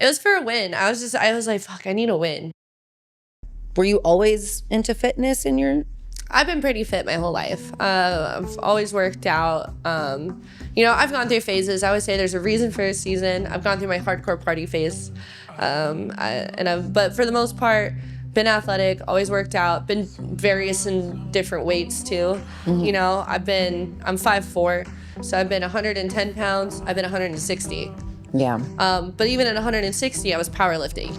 It was for a win. I was like, fuck, I need a win. Were you always into fitness in your... I've been pretty fit my whole life. I've always worked out. I've gone through phases. I would say there's a reason for a season. I've gone through my hardcore party phase. But for the most part, been athletic, always worked out, been various in different weights too. Mm-hmm. I'm 5'4", so I've been 110 pounds. I've been 160. Yeah. But even at 160, I was powerlifting.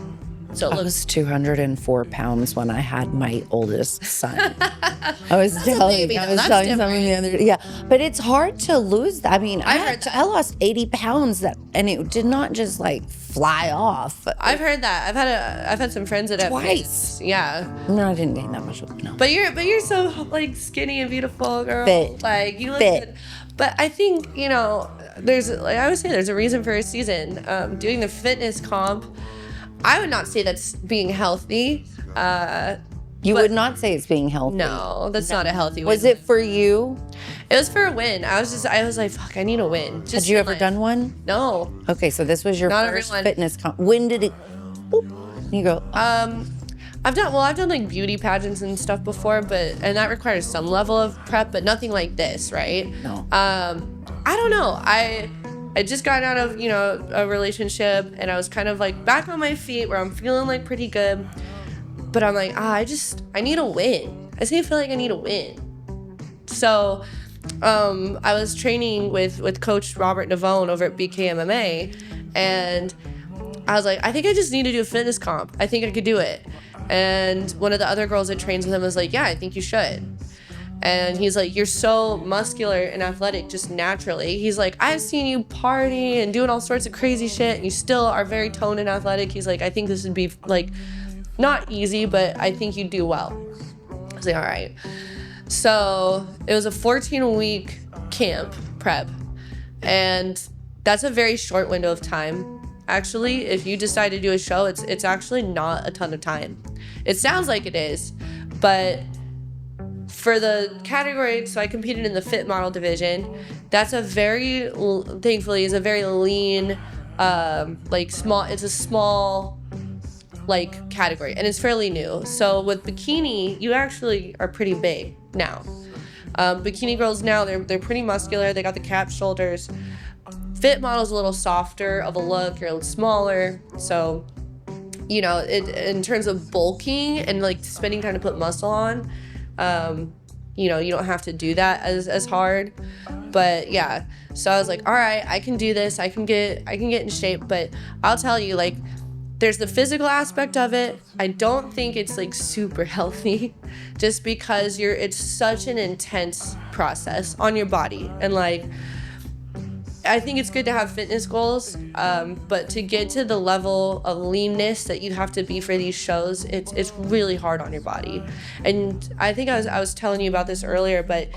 So I was 204 pounds when I had my oldest son. I was telling something the other day. Yeah, but it's hard to lose that. I mean, I lost 80 pounds and it did not just like fly off. I've heard that. I've had some friends that have twice. Yeah. No, I didn't gain that much. No. But you're so like skinny and beautiful, girl. Fit. Like you look fit. Good. But I think there's I would say there's a reason for a season. Doing the fitness comp. I would not say that's being healthy. You would not say it's being healthy. No, that's not a healthy win. Was it for you? It was for a win. I was like, fuck, I need a win. Had you ever done one? No. Okay, so this was your first fitness comp. When did it? You go. I've done like beauty pageants and stuff before, and that requires some level of prep, but nothing like this, right? No. I don't know. I just got out of, a relationship, and I was kind of like back on my feet where I'm feeling like pretty good. But I'm like, I need a win. I feel like I need a win. So I was training with Coach Robert Navone over at BKMMA, and I was like, I think I just need to do a fitness comp. I think I could do it. And one of the other girls that trains with him was like, yeah, I think you should. And he's like, you're so muscular and athletic just naturally. He's like, I've seen you party and doing all sorts of crazy shit, and you still are very toned and athletic. He's like, I think this would be like not easy, but I think you'd do well. I was like, all right. So it was a 14-week camp prep, and that's a very short window of time. Actually, if you decide to do a show, it's actually not a ton of time. It sounds like it is, but for the category, so I competed in the fit model division. That's thankfully is a very lean, small. It's a small, category, and it's fairly new. So with bikini, you actually are pretty big now. Bikini girls now, they're pretty muscular. They got the cap shoulders. Fit model's a little softer of a look. You're a little smaller. So, in terms of bulking and spending time to put muscle on, you don't have to do that as hard. But yeah, so I was like, all right, I can do this. I can get in shape. But I'll tell you, there's the physical aspect of it. I don't think it's super healthy, just because it's such an intense process on your body. And I think it's good to have fitness goals, but to get to the level of leanness that you have to be for these shows, it's really hard on your body. And I think I was telling you about this earlier, but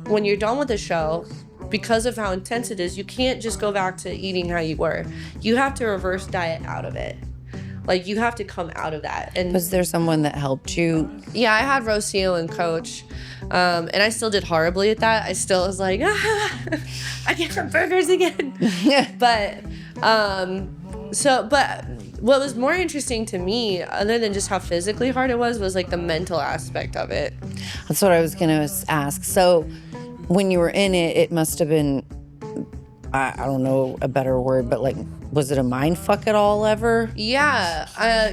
when you're done with the show, because of how intense it is, you can't just go back to eating how you were. You have to reverse diet out of it. You have to come out of that. And was there someone that helped you? Yeah, I had Rocio and Coach. And I still did horribly at that. I still was like, I can't have burgers again. But what was more interesting to me, other than just how physically hard it was the mental aspect of it. That's what I was going to ask. So when you were in it, it must have been, I don't know a better word, but was it a mind fuck at all ever? Yeah,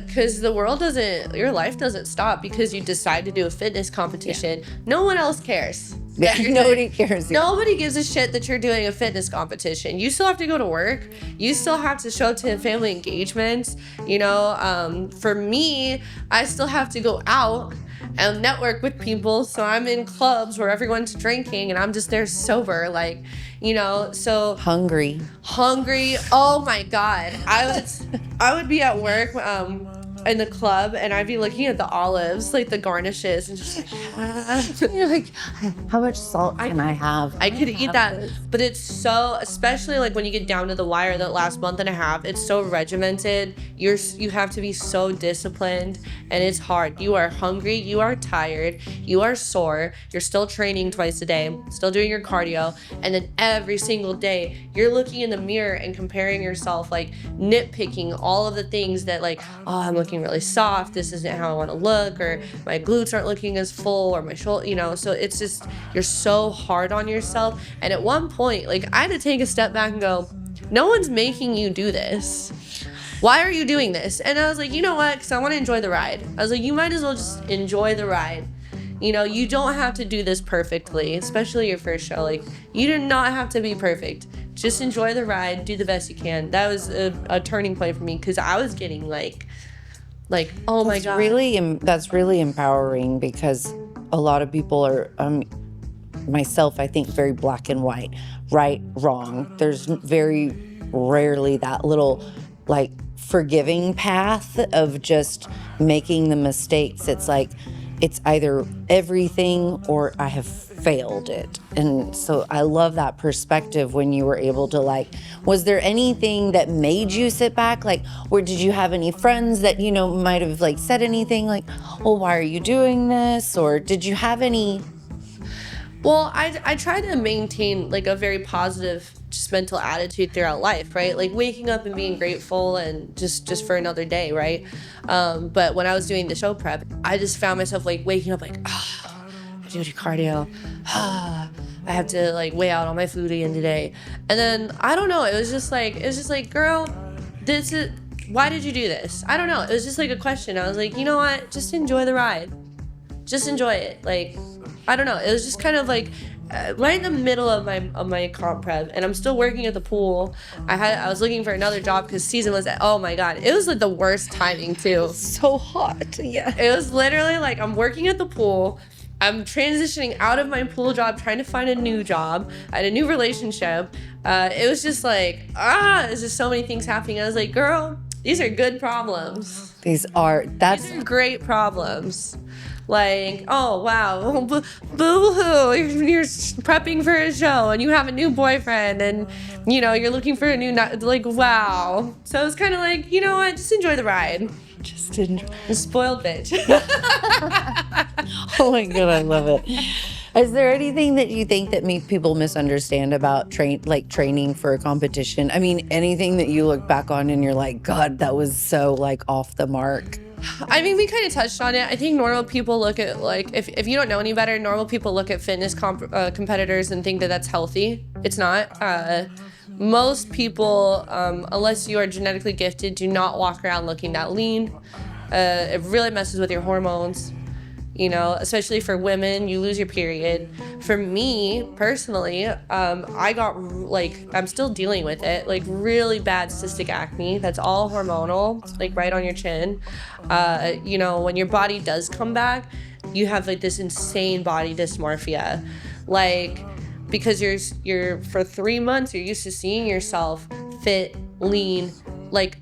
because your life doesn't stop because you decide to do a fitness competition. Yeah. No one else cares. Yeah, nobody cares. Nobody gives a shit that you're doing a fitness competition. You still have to go to work. You still have to show up to family engagements. For me, I still have to go out and network with people. So I'm in clubs where everyone's drinking and I'm just there sober, so hungry. Oh my God. I would be at work. in the club, and I'd be looking at the olives, like the garnishes, and just like, You're like, how much salt can I have? I could eat that, but it's so, especially like when you get down to the wire, that last month and a half, it's so regimented. You have to be so disciplined, and it's hard. You are hungry, you are tired, you are sore, you're still training twice a day, still doing your cardio, and then every single day you're looking in the mirror and comparing yourself, like nitpicking all of the things that, like, oh, I'm looking really soft, this isn't how I want to look, or my glutes aren't looking as full, or my shoulder, so it's just, you're so hard on yourself. And at one point, like, I had to take a step back and go, no one's making you do this. Why are you doing this? And I was like, you know what? Because I want to enjoy the ride. I was like, you might as well just enjoy the ride. You don't have to do this perfectly, especially your first show. Like, you do not have to be perfect. Just enjoy the ride, do the best you can. That was a turning point for me, because I was getting like, oh my God. That's really empowering, because a lot of people are, myself, I think, very black and white, right, wrong. There's very rarely that little, like, forgiving path of just making the mistakes. It's like, it's either everything or I have failed it. And so I love that perspective when you were able to, like, was there anything that made you sit back? Like, or did you have any friends that, might have, like, said anything like, oh, why are you doing this? Or did you have any? Well, I try to maintain, like, a very positive just mental attitude throughout life, right? Like, waking up and being grateful, and just for another day, right? But when I was doing the show prep, I just found myself, like, waking up like, I have to do cardio. I have to, like, weigh out all my food again today. And then, I don't know, it was just like, girl, why did you do this? I don't know. It was just like a question. I was like, you know what? Just enjoy the ride. Just enjoy it. Like, I don't know. It was just kind of like right in the middle of my comp prep, and I'm still working at the pool. I was looking for another job because season was oh my God, it was like the worst timing too. So hot. Yeah. It was literally like, I'm working at the pool. I'm transitioning out of my pool job, trying to find a new job. I had a new relationship. It was just like, there's just so many things happening. I was like, girl, these are good problems. These are great problems. Like, oh, wow, boo-hoo, you're prepping for a show, and you have a new boyfriend, and, you're looking for a new, like, wow. So it's kind of like, you know what, just enjoy the ride. Just enjoy. A spoiled bitch. Oh my God, I love it. Is there anything that you think that people misunderstand about training for a competition? I mean, anything that you look back on and you're like, God, that was so, like, off the mark? I mean, we kind of touched on it. I think normal people look at, like, if you don't know any better, normal people look at fitness competitors and think that that's healthy. It's not. Most people, unless you are genetically gifted, do not walk around looking that lean. It really messes with your hormones. Especially for women, you lose your period. For me, personally, I got, like, I'm still dealing with it, like, really bad cystic acne. That's all hormonal, like, right on your chin. When your body does come back, you have, like, this insane body dysmorphia. Like, because you're for 3 months, you're used to seeing yourself fit, lean, like,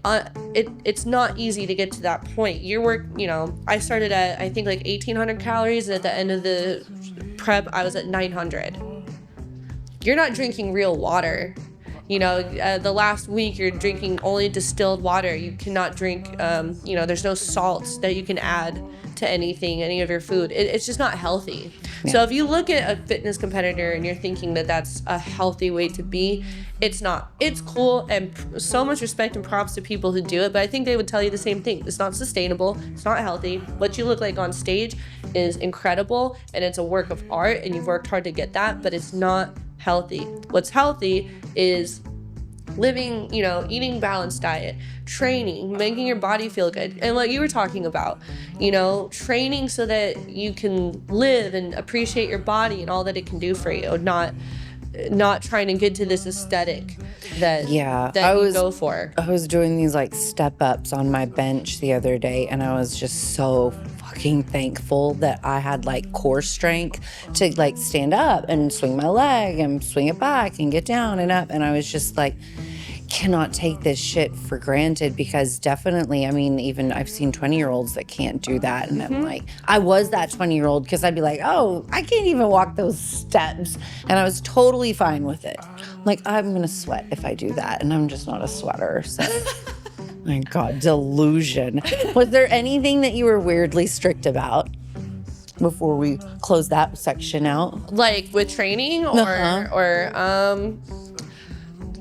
it's not easy to get to that point. I started at, I think, like 1,800 calories, and at the end of the prep, I was at 900. You're not drinking real water. The last week, you're drinking only distilled water. You cannot drink, there's no salts that you can add to any of your food. It's just not healthy. Yeah. So if you look at a fitness competitor and you're thinking that that's a healthy way to be, it's not. It's cool, and so much respect and props to people who do it, but I think they would tell you the same thing. It's not sustainable. It's not healthy. What you look like on stage is incredible, and it's a work of art, and you've worked hard to get that, but it's not healthy. What's healthy is living, eating balanced diet, training, making your body feel good. And what you were talking about, training so that you can live and appreciate your body and all that it can do for you, not trying to get to this aesthetic that you go for. I was doing these, like, step ups on my bench the other day, and I was just so fucking thankful that I had, like, core strength to, like, stand up and swing my leg and swing it back and get down and up. And I was just like, cannot take this shit for granted because definitely, I mean, even I've seen 20-year-olds that can't do that. And I'm like, I was that 20-year-old because I'd be like, oh, I can't even walk those steps. And I was totally fine with it. Like, I'm going to sweat if I do that. And I'm just not a sweater. So, my God, delusion. Was there anything that you were weirdly strict about before we close that section out? Like with training or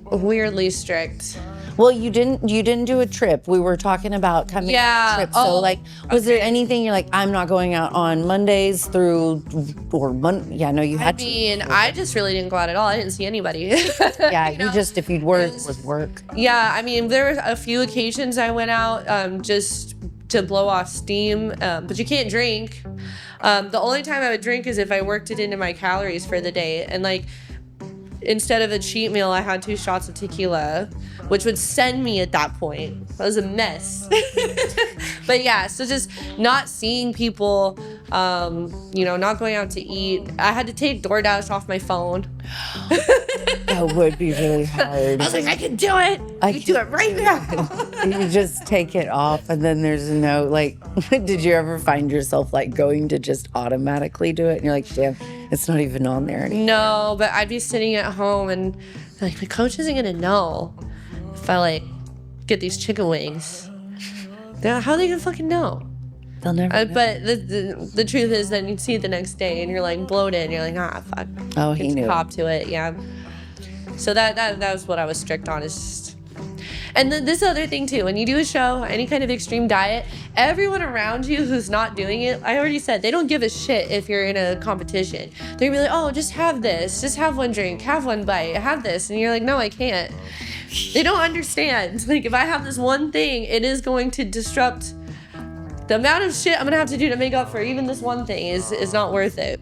weirdly strict. Well, you didn't do a trip. We were talking about coming on a trip. So was there anything you're like, I'm not going out on Mondays through or you had to. I mean, I just really didn't go out at all. I didn't see anybody. Yeah, you just, if you'd work, it was work. Yeah, I mean, there were a few occasions I went out just to blow off steam, but you can't drink. The only time I would drink is if I worked it into my calories for the day. And like, instead of a cheat meal, I had 2 shots of tequila, which would send me at that point. That was a mess. But yeah, so just not seeing people, not going out to eat. I had to take DoorDash off my phone. That would be really hard. I was like, I can do it. I can do it right now. You just take it off and then there's no, like, did you ever find yourself like going to just automatically do it? And you're like, damn, it's not even on there anymore. No, but I'd be sitting at home and like, my coach isn't gonna know if I like get these chicken wings. How are they gonna fucking know? They'll never know. But the truth is that you see it the next day and you're like bloated and you're like, fuck. Oh, he knew. Cop to it, yeah. So that was what I was strict on, is just. And then this other thing too, when you do a show, any kind of extreme diet, everyone around you who's not doing it, I already said, they don't give a shit if you're in a competition. They're gonna be like, oh, just have this, just have one drink, have one bite, have this. And you're like, no, I can't. They don't understand. Like, if I have this one thing, it is going to disrupt the amount of shit I'm gonna have to do to make up for even this one thing is not worth it.